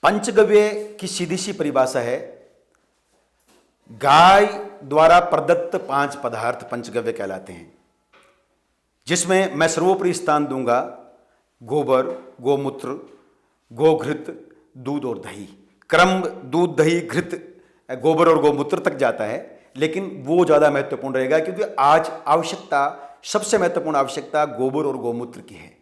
पंचगव्य की सीधी सी परिभाषा है, गाय द्वारा प्रदत्त 5 पदार्थ पंचगव्य कहलाते हैं, जिसमें मैं सर्वोपरि स्थान दूंगा गोबर, गोमूत्र, गोघृत, दूध और दही। क्रम दूध, दही, घृत, गोबर और गोमूत्र तक जाता है, लेकिन वो ज़्यादा महत्वपूर्ण रहेगा क्योंकि आज आवश्यकता, सबसे महत्वपूर्ण आवश्यकता गोबर और गोमूत्र की है।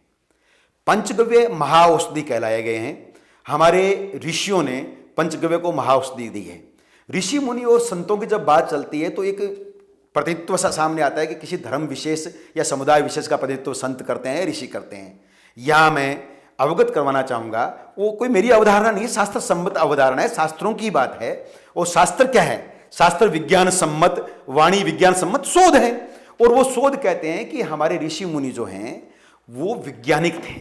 पंचगव्य महाऔषधि कहलाए गए हैं। हमारे ऋषियों ने पंचगव्य को महाऔषधि दी है। ऋषि मुनि और संतों की जब बात चलती है तो एक प्रतिनिधित्व सा सामने आता है कि किसी धर्म विशेष या समुदाय विशेष का प्रतिनिधित्व संत करते हैं, ऋषि करते हैं। यहाँ मैं अवगत करवाना चाहूँगा, वो कोई मेरी अवधारणा नहीं है, शास्त्र सम्मत अवधारणा है, शास्त्रों की बात है। और शास्त्र क्या है? शास्त्र विज्ञान सम्मत, वाणी विज्ञान सम्मत शोध है। और वो शोध कहते हैं कि हमारे ऋषि मुनि जो हैं वो वैज्ञानिक थे।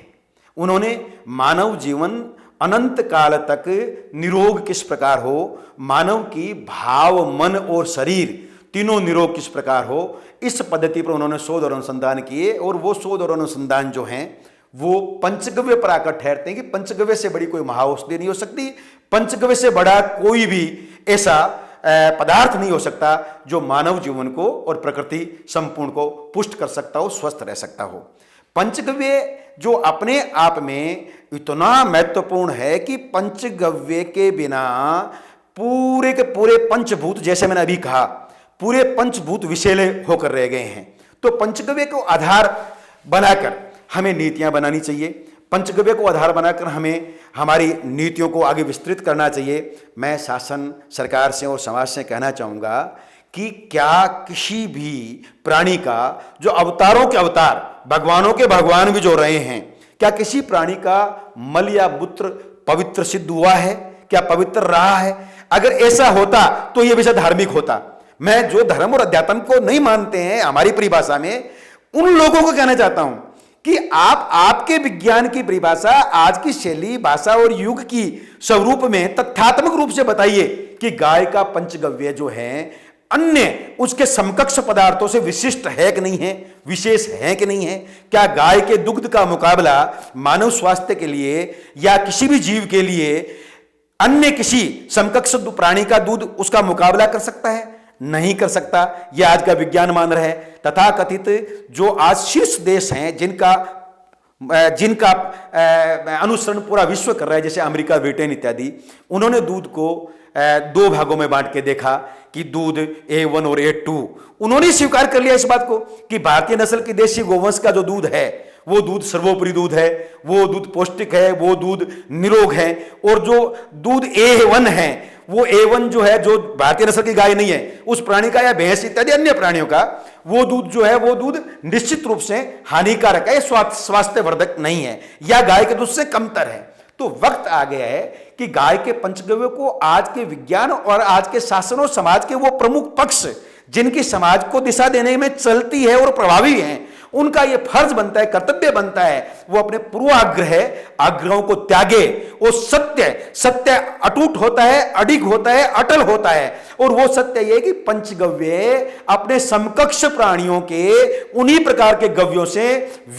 उन्होंने मानव जीवन अनंत काल तक निरोग किस प्रकार हो, मानव की भाव, मन और शरीर तीनों निरोग किस प्रकार हो, इस पद्धति पर उन्होंने शोध और अनुसंधान किए। और वो शोध और अनुसंधान जो हैं वो पंचगव्य पर आकर ठहरते हैं कि पंचगव्य से बड़ी कोई महाऔषधि नहीं हो सकती, पंचगव्य से बड़ा कोई भी ऐसा पदार्थ नहीं हो सकता जो मानव जीवन को और प्रकृति संपूर्ण को पुष्ट कर सकता हो, स्वस्थ रह सकता हो। पंचगव्य जो अपने आप में इतना महत्वपूर्ण है कि पंचगव्य के बिना पूरे के पूरे पंचभूत, जैसे मैंने अभी कहा, पूरे पंचभूत विषैले होकर रह गए हैं। तो पंचगव्य को आधार बनाकर हमें नीतियां बनानी चाहिए। पंचगव्य को आधार बनाकर हमें हमारी नीतियों को आगे विस्तृत करना चाहिए। मैं शासन, सरकार से और समाज से कहना चाहूँगा कि क्या किसी भी प्राणी का, जो अवतारों के अवतार, भगवानों के भगवान भी जो रहे हैं, क्या किसी प्राणी का मल या मूत्र पवित्र सिद्ध हुआ है? क्या पवित्र रहा है? अगर ऐसा होता तो यह विषय धार्मिक होता। मैं जो धर्म और अध्यात्म को नहीं मानते हैं हमारी परिभाषा में, उन लोगों को कहना चाहता हूं कि आप आपके विज्ञान की परिभाषा, आज की शैली, भाषा और युग की स्वरूप में तथ्यात्मक रूप से बताइए कि गाय का पंचगव्य जो है अन्य उसके समकक्ष पदार्थों से विशिष्ट है कि नहीं है, विशेष है कि नहीं है। क्या गाय के दुग्ध का मुकाबला मानव स्वास्थ्य के लिए या किसी भी जीव के लिए अन्य किसी समकक्ष प्राणी का दूध उसका मुकाबला कर सकता है? नहीं कर सकता। यह आज का विज्ञान मान रहा है। तथा कथित जो आज शीर्ष देश हैं जिनका अनुसरण पूरा विश्व कर रहा है, जैसे अमेरिका, ब्रिटेन इत्यादि, उन्होंने दूध को 2 भागों में बांट के देखा कि दूध A1 और A2। उन्होंने स्वीकार कर लिया इस बात को कि भारतीय नस्ल की देशी गोवंश का जो दूध है वो दूध सर्वोपरि दूध है, वो दूध पौष्टिक है, वो दूध निरोग है। और जो दूध A1 है, वो A1 जो है, जो भारतीय नस्ल की गाय नहीं है, उस प्राणी का या भैंस इत्यादि अन्य प्राणियों का, वो दूध जो है वो दूध निश्चित रूप से हानिकारक है, स्वास्थ्यवर्धक नहीं है या गाय के दूध से कमतर है। तो वक्त आ गया है कि गाय के पंचगव्य को आज के विज्ञान और आज के शासन और समाज के वो प्रमुख पक्ष जिनकी समाज को दिशा देने में चलती है और प्रभावी हैं, उनका यह फर्ज बनता है, कर्तव्य बनता है, वो अपने आग्रहों को त्यागे। और सत्य अटूट होता है, अडिग होता है, अटल होता है। और वो सत्य यह कि पंचगव्य अपने समकक्ष प्राणियों के उन्हीं प्रकार के गव्यों से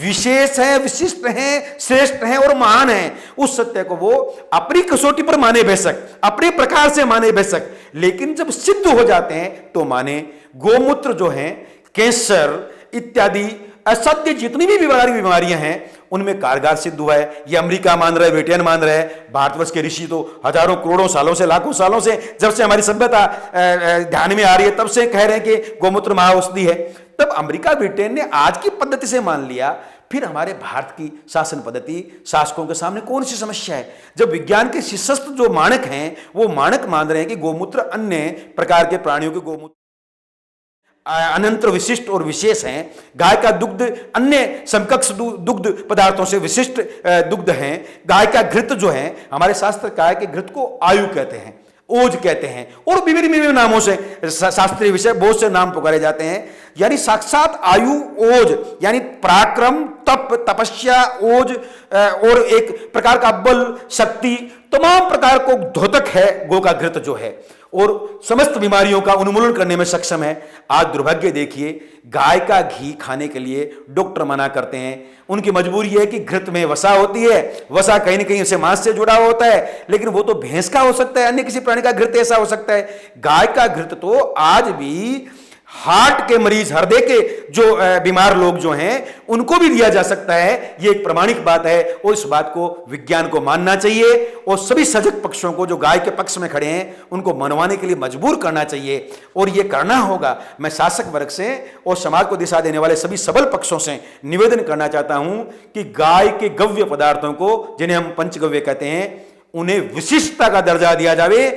विशेष है, विशिष्ट हैं, श्रेष्ठ हैं और महान हैं। उस सत्य को वो अपनी कसौटी पर माने बेशक, अपने प्रकार से माने बेशक, लेकिन जब सिद्ध हो जाते हैं तो माने। गोमूत्र जो है, कैंसर इत्यादि असत्य जितनी भी बीमारियां हैं उनमें कारगर सिद्ध हुआ है। ये अमेरिका मान रहा है, ब्रिटेन मान रहा है। भारतवर्ष के ऋषि तो हजारों करोड़ों सालों से, लाखों सालों से, जब से हमारी सभ्यता ध्यान में आ रही है तब से कह रहे हैं कि गोमूत्र महाऔषधि है। तब अमेरिका, ब्रिटेन ने आज की पद्धति से मान लिया, फिर हमारे भारत की शासन पद्धति, शासकों के सामने कौन सी समस्या है? जब विज्ञान के शीर्षस्थ जो मानक हैं वो मानक मान रहे हैं कि गोमूत्र अन्य प्रकार के प्राणियों के गोमूत्र अनंतर विशिष्ट और विशेष हैं, गाय का दुग्ध अन्य समकक्ष दुग्ध पदार्थों से विशिष्ट दुग्ध हैं, गाय का घृत जो है, हमारे शास्त्र गाय के घृत को आयु कहते हैं, ओज कहते हैं, और विभिन्न नामों से शास्त्रीय विषय बहुत से नाम पुकारे जाते हैं। यानी साक्षात आयु, ओज यानी पराक्रम, तपस्या, ओज और एक प्रकार का बल, शक्ति, तमाम प्रकार को द्योतक है गो का घृत जो है। और समस्त बीमारियों का उन्मूलन करने में सक्षम है। आज दुर्भाग्य देखिए, गाय का घी खाने के लिए डॉक्टर मना करते हैं। उनकी मजबूरी है कि घृत में वसा होती है, वसा कहीं ना कहीं से मांस से जुड़ा होता है, लेकिन वो तो भैंस का हो सकता है, अन्य किसी प्राणी का घृत ऐसा हो सकता है। गाय का घृत तो आज भी हार्ट के मरीज, हृदय के जो बीमार लोग जो हैं उनको भी दिया जा सकता है। यह एक प्रमाणिक बात है और इस बात को विज्ञान को मानना चाहिए और सभी सजग पक्षों को जो गाय के पक्ष में खड़े हैं उनको मनवाने के लिए मजबूर करना चाहिए और यह करना होगा। मैं शासक वर्ग से और समाज को दिशा देने वाले सभी सबल पक्षों से निवेदन करना चाहता हूं कि गाय के गव्य पदार्थों को, जिन्हें हम पंचगव्य कहते हैं, उन्हें विशिष्टता का दर्जा दिया जावे